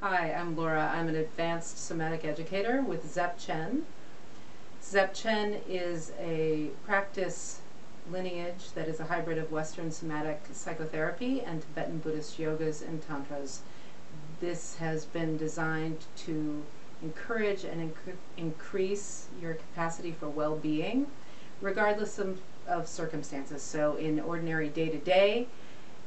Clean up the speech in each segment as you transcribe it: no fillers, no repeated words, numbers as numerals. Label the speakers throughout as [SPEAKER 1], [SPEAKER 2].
[SPEAKER 1] Hi, I'm Laura. I'm an advanced somatic educator with Dzep-Chen. Dzep-Chen is a practice lineage that is a hybrid of Western somatic psychotherapy and Tibetan Buddhist yogas and tantras. This has been designed to encourage and increase your capacity for well-being, regardless of circumstances. So in ordinary day-to-day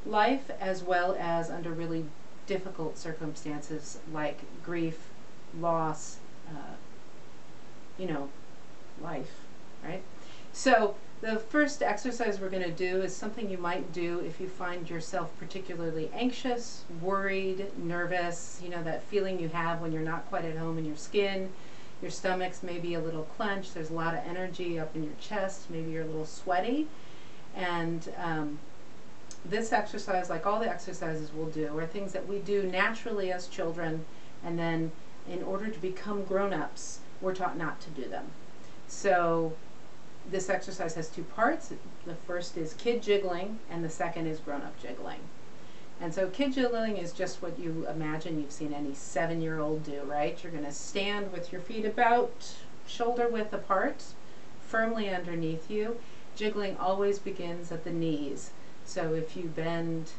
[SPEAKER 1] life, as well as under really difficult circumstances like grief, loss, life, right? So the first exercise we're going to do is something you might do if you find yourself particularly anxious, worried, nervous, that feeling you have when you're not quite at home in your skin. Your stomach's maybe a little clenched, there's a lot of energy up in your chest, maybe you're a little sweaty. And this exercise, like all the exercises we'll do, are things that we do naturally as children, and then in order to become grown-ups, we're taught not to do them. So this exercise has two parts. The first is kid jiggling, and the second is grown-up jiggling. And so kid jiggling is just what you imagine you've seen any 7-year-old do, right? You're going to stand with your feet about shoulder width apart, firmly underneath you. Jiggling always begins at the knees. So if you bend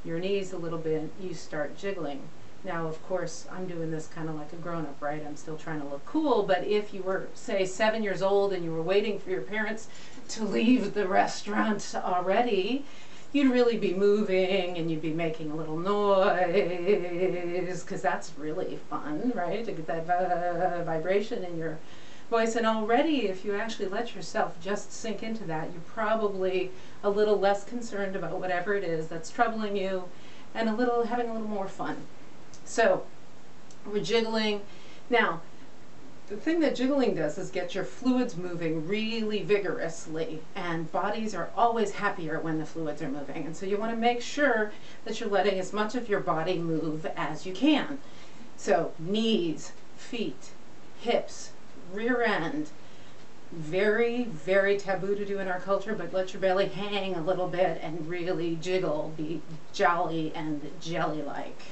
[SPEAKER 1] your knees a little bit, you start jiggling. Now, of course, I'm doing this kind of like a grown-up, right? I'm still trying to look cool, but if you were, say, 7 years old and you were waiting for your parents to leave the restaurant already, you'd really be moving and you'd be making a little noise, because that's really fun, right? To get that vibration in your voice. And already, if you actually let yourself just sink into that, you're probably a little less concerned about whatever it is that's troubling you, and having a little more fun. So we're jiggling. Now, the thing that jiggling does is get your fluids moving really vigorously, and bodies are always happier when the fluids are moving. And so you want to make sure that you're letting as much of your body move as you can. So knees, feet, hips, rear end. Very, very taboo to do in our culture, but let your belly hang a little bit and really jiggle, be jolly and jelly-like.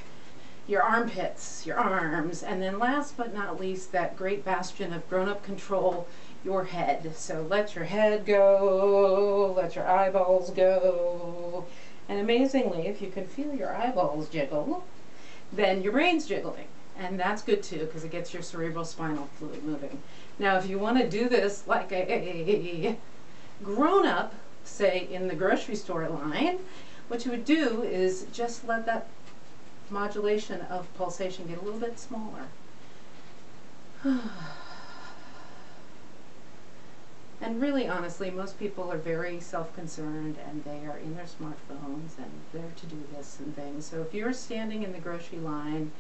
[SPEAKER 1] Your armpits, your arms, and then last but not least, that great bastion of grown-up control, your head. So let your head go, let your eyeballs go, and amazingly, if you can feel your eyeballs jiggle, then your brain's jiggling. And that's good too, because it gets your cerebral spinal fluid moving. Now, if you want to do this like a grown-up, say in the grocery store line, what you would do is just let that modulation of pulsation get a little bit smaller. And really, honestly, most people are very self-concerned, and they are in their smartphones, and they're to do this and things. So if you're standing in the grocery line,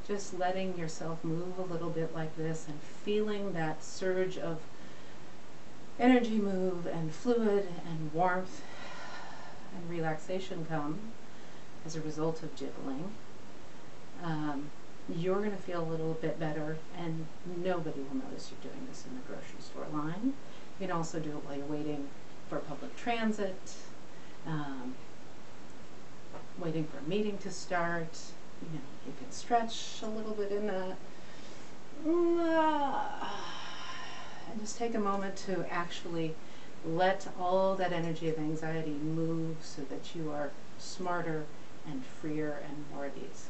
[SPEAKER 1] just letting yourself move a little bit like this and feeling that surge of energy move and fluid and warmth and relaxation come as a result of jiggling, you're going to feel a little bit better, and nobody will notice you're doing this in the grocery store line. You can also do it while you're waiting for public transit, waiting for a meeting to start. You can stretch a little bit in that. And just take a moment to actually let all that energy of anxiety move so that you are smarter and freer and more at ease.